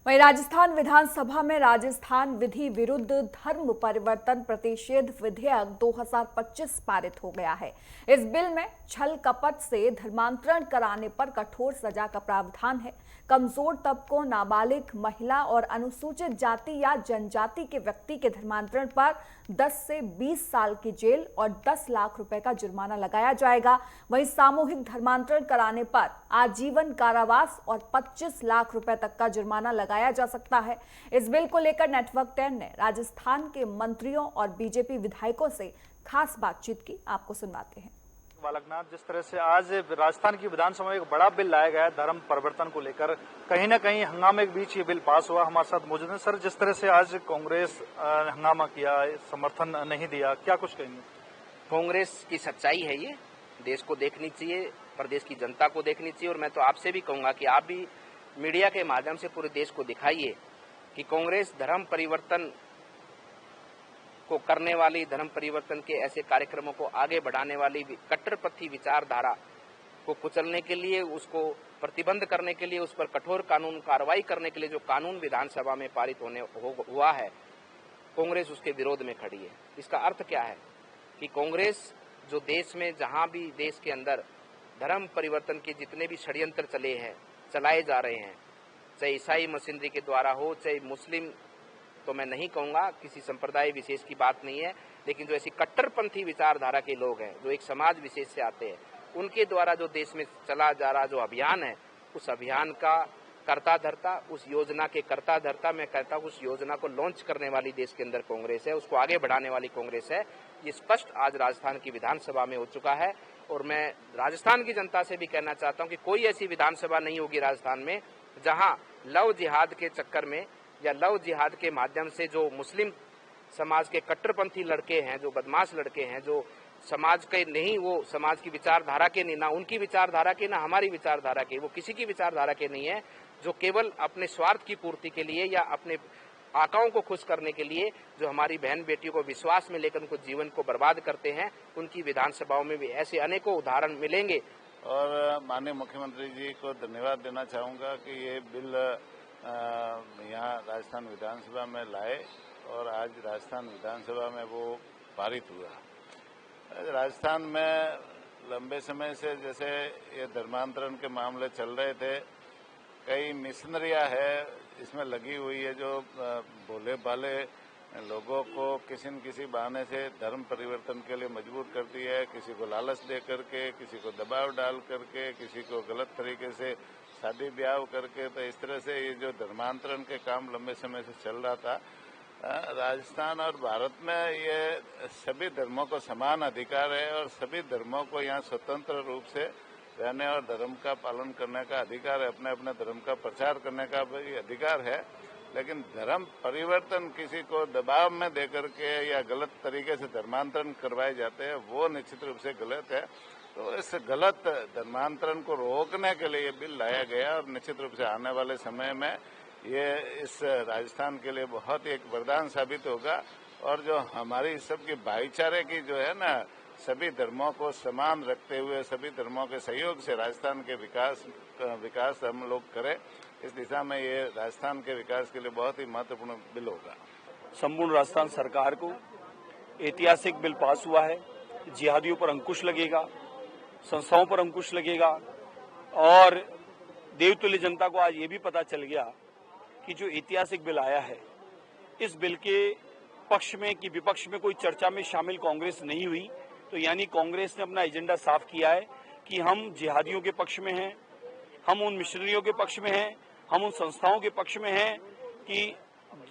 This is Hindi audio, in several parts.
वहीं राजस्थान विधानसभा में राजस्थान विधि विरुद्ध धर्म परिवर्तन प्रतिषेध विधेयक 2025 पारित हो गया है। इस बिल में छल कपट से धर्मांतरण कराने पर कठोर सजा का प्रावधान है। कमजोर तबकों, नाबालिग, महिला और अनुसूचित जाति या जनजाति के व्यक्ति के धर्मांतरण पर 10 से 20 साल की जेल और 10 लाख रुपए का जुर्माना लगाया जाएगा। वहीं सामूहिक धर्मांतरण कराने पर आजीवन कारावास और 25 लाख रुपए तक का जुर्माना लगाया जा सकता है। इस बिल को लेकर नेटवर्क 10 ने राजस्थान के मंत्रियों और बीजेपी विधायकों से खास बातचीत की। आपको सुनवाते हैं। बालकनाथ, जिस तरह से आज राजस्थान की विधानसभा में एक बड़ा बिल लाया गया है धर्म परिवर्तन को लेकर, कहीं न कहीं हंगामे के बीच ये बिल पास हुआ। हमारे साथ मौजूद हैं सर, जिस तरह से आज कांग्रेस हंगामा किया, समर्थन नहीं दिया, क्या कुछ कहेंगे? कांग्रेस की सच्चाई है, ये देश को देखनी चाहिए, प्रदेश की जनता को देखनी चाहिए। और मैं तो आपसे भी कहूंगा कि आप भी मीडिया के माध्यम से पूरे देश को दिखाइए कि कांग्रेस धर्म परिवर्तन को करने वाली, धर्म परिवर्तन के ऐसे कार्यक्रमों को आगे बढ़ाने वाली कट्टरपंथी विचारधारा को कुचलने के लिए, उसको प्रतिबंध करने के लिए, उस पर कठोर कानून कार्रवाई करने के लिए जो कानून विधानसभा में पारित हुआ है, कांग्रेस उसके विरोध में खड़ी है। इसका अर्थ क्या है कि कांग्रेस जो देश में, जहां भी देश के अंदर धर्म परिवर्तन के जितने भी षड्यंत्र चलाए जा रहे हैं, चाहे ईसाई मशीनरी के द्वारा हो, चाहे मुस्लिम, तो मैं नहीं कहूंगा, किसी संप्रदाय विशेष की बात नहीं है, लेकिन जो ऐसी कट्टरपंथी विचारधारा के लोग हैं, जो एक समाज विशेष से आते हैं, उनके द्वारा जो देश में चला जा रहा जो अभियान है, उस अभियान का कर्ता धर्ता, उस योजना के कर्ता धर्ता, मैं कहता हूँ उस योजना को लॉन्च करने वाली देश के अंदर कांग्रेस है, उसको आगे बढ़ाने वाली कांग्रेस है। ये स्पष्ट आज राजस्थान की विधानसभा में हो चुका है। और मैं राजस्थान की जनता से भी कहना चाहता हूँ कि कोई ऐसी विधानसभा नहीं होगी राजस्थान में जहां लव जिहाद के चक्कर में या लव जिहाद के माध्यम से जो मुस्लिम समाज के कट्टरपंथी लड़के हैं, जो बदमाश लड़के हैं, जो समाज के नहीं, वो समाज की विचारधारा के नहीं, ना उनकी विचारधारा के, ना हमारी विचारधारा के, वो किसी की विचारधारा के नहीं है, जो केवल अपने स्वार्थ की पूर्ति के लिए या अपने आकाओं को खुश करने के लिए जो हमारी बहन बेटियों को विश्वास में लेकर उनको जीवन को बर्बाद करते हैं, उनकी विधानसभाओं में भी ऐसे अनेकों उदाहरण मिलेंगे। और माननीय मुख्यमंत्री जी को धन्यवाद देना चाहूँगा कि ये बिल यहाँ राजस्थान विधानसभा में लाए और आज राजस्थान विधानसभा में वो पारित हुआ। राजस्थान में लंबे समय से जैसे ये धर्मांतरण के मामले चल रहे थे, कई मिशनरियाँ है इसमें लगी हुई है जो भोले भाले लोगों को किसी न किसी बहाने से धर्म परिवर्तन के लिए मजबूर करती है, किसी को लालच दे करके, किसी को दबाव डाल करके, किसी को गलत तरीके से शादी ब्याह करके। तो इस तरह से ये जो धर्मांतरण के काम लंबे समय से चल रहा था, राजस्थान और भारत में ये सभी धर्मों को समान अधिकार है और सभी धर्मों को यहाँ स्वतंत्र रूप से रहने और धर्म का पालन करने का अधिकार है, अपने अपने धर्म का प्रचार करने का भी अधिकार है। लेकिन धर्म परिवर्तन किसी को दबाव में देकर के या गलत तरीके से धर्मांतरण करवाए जाते हैं, वो निश्चित रूप से गलत है। तो इस गलत धर्मांतरण को रोकने के लिए ये बिल लाया गया और निश्चित रूप से आने वाले समय में ये इस राजस्थान के लिए बहुत ही एक वरदान साबित होगा। और जो हमारी सबकी भाईचारे की जो है ना, सभी धर्मों को समान रखते हुए सभी धर्मों के सहयोग से राजस्थान के विकास हम लोग करें, इस दिशा में ये राजस्थान के विकास के लिए बहुत ही महत्वपूर्ण बिल होगा। संपूर्ण राजस्थान सरकार को ऐतिहासिक बिल पास हुआ है। जिहादियों पर अंकुश लगेगा, संस्थाओं पर अंकुश लगेगा और देवतुल्य जनता को आज ये भी पता चल गया कि जो ऐतिहासिक बिल आया है, इस बिल के पक्ष में कि विपक्ष में कोई चर्चा में शामिल कांग्रेस नहीं हुई। तो यानी कांग्रेस ने अपना एजेंडा साफ किया है कि हम जिहादियों के पक्ष में हैं, हम उन मिशनरियों के पक्ष में हैं, हम उन संस्थाओं के पक्ष में हैं कि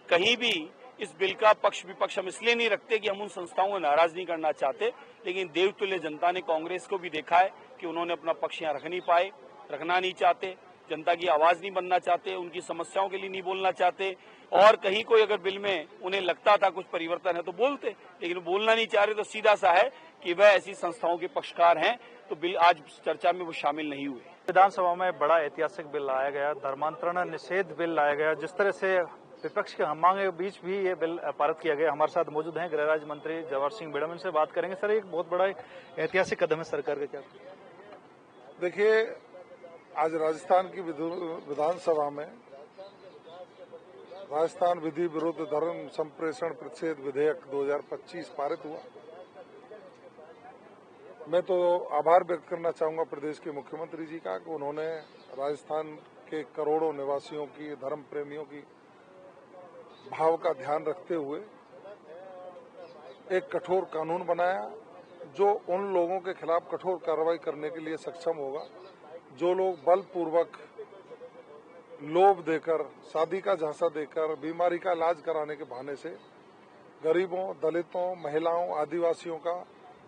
कहीं भी इस बिल का पक्ष विपक्ष हम इसलिए नहीं रखते कि हम उन संस्थाओं को नाराज नहीं करना चाहते, लेकिन देवतुल्य जनता ने कांग्रेस को भी देखा है कि उन्होंने अपना पक्ष यहाँ रख नहीं पाए, रखना नहीं चाहते, जनता की आवाज नहीं बनना चाहते, उनकी समस्याओं के लिए नहीं बोलना चाहते। और कहीं कोई अगर बिल में उन्हें लगता था कुछ परिवर्तन है तो बोलते, लेकिन बोलना नहीं चाह रहे। तो सीधा सा है कि वह ऐसी संस्थाओं के पक्षकार हैं, तो बिल आज चर्चा में वो शामिल नहीं हुए। विधानसभा में बड़ा ऐतिहासिक बिल लाया गया, धर्मांतरण निषेध बिल लाया गया, जिस तरह से विपक्ष के हंगामे के बीच भी ये बिल पारित किया गया। हमारे साथ मौजूद हैं गृह राज्य मंत्री जवाहर सिंह बेड़म, से बात करेंगे। सर, एक बहुत बड़ा ऐतिहासिक कदम है सरकार का, क्या? देखिए, आज राजस्थान की विधानसभा में राजस्थान विधि विरुद्ध धर्म संप्रेषण प्रतिषेध विधेयक 2025 पारित हुआ। मैं तो आभार व्यक्त करना चाहूंगा प्रदेश के मुख्यमंत्री जी का कि उन्होंने राजस्थान के करोड़ों निवासियों की, धर्म प्रेमियों की भाव का ध्यान रखते हुए एक कठोर कानून बनाया जो उन लोगों के खिलाफ कठोर कार्रवाई करने के लिए सक्षम होगा जो लोग बलपूर्वक लोभ देकर, शादी का झांसा देकर, बीमारी का इलाज कराने के बहाने से गरीबों, दलितों, महिलाओं, आदिवासियों का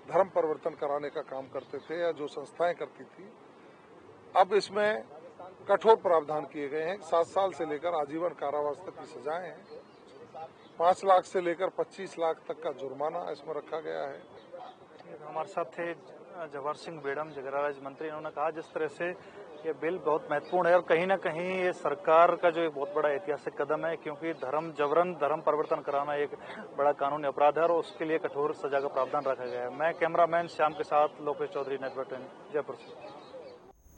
धर्म परिवर्तन कराने का काम करते थे या जो संस्थाएं करती थी। अब इसमें कठोर प्रावधान किए गए हैं। 7 साल से लेकर आजीवन कारावास तक की सजाएं हैं। 5 लाख से लेकर 25 लाख तक का जुर्माना इसमें रखा गया है। हमारे साथ थे जवाहर सिंह बेड़म, जगरा राज्य मंत्री। इन्होंने कहा जिस तरह से ये बिल बहुत महत्वपूर्ण है और कहीं ना कहीं ये सरकार का जो एक बहुत बड़ा ऐतिहासिक कदम है, क्योंकि धर्म जबरन धर्म परिवर्तन कराना एक बड़ा कानूनी अपराध है और उसके लिए कठोर सजा का प्रावधान रखा गया है। मैं कैमरामैन श्याम के साथ लोकेश चौधरी, नेटवर्क 10, जयपुर से।